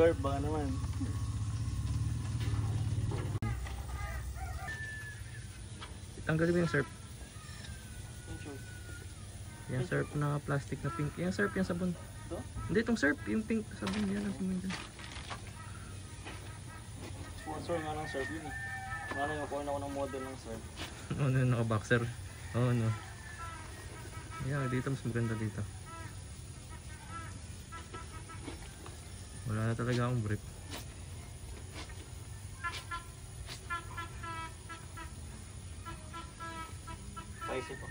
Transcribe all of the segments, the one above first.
surf baka naman. Tanggalin mo yung surf. Yung surf na plastic na pink. Yung surf, yung sabon. Ito? Hindi, itong surf. Yung pink sabon. Yan ang sabon dyan. Sponsor nga ng surf yun eh. Ano yung kuha na ako ng model ng surf. Ano yung naka-boxer? Oo, no. Yan, dito mas maganda dito. Wala na talaga akong brief. Paisip po.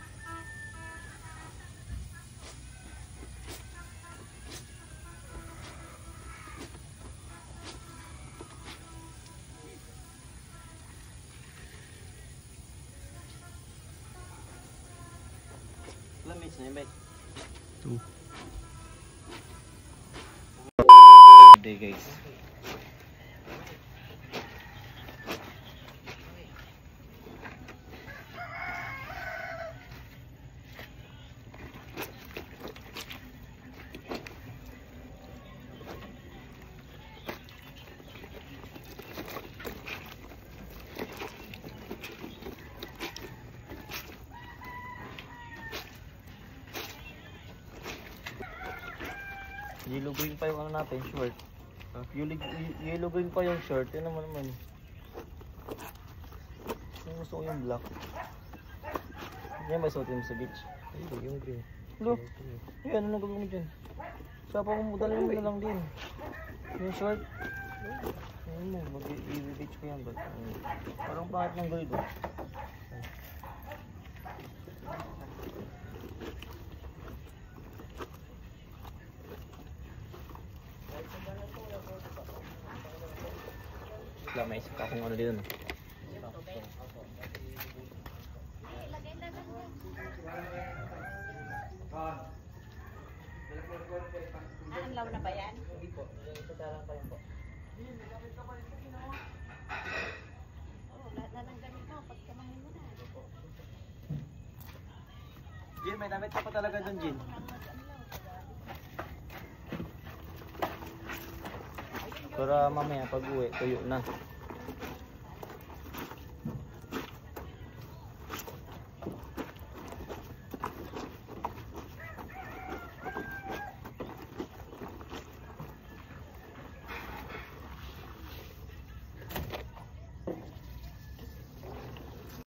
Ilang minutes na yun, Bay? 2. Day guys. Yellow green pa yung ano natin, short. Yellow green pa yung short, yun naman. Gusto ko yung black. Yan ba suotin mo sa beach? Ay, yung green. Hello? Yan, ano gagawin mo dyan? Sa pa mo, dalhin mo na lang din. Yung short. Ayun mo, mag-i-beach ko yan. Parang pangit ng gold. Wala, may isip akong ano dito. Anlaw na ba yan? Hindi po, isasalang pa yan po. Oo, lahat na ng gamit mo, pagkamahin mo na. Jin, may damit ka pa talaga dun, Jin. Para mamaya pag uwi, tuyo na.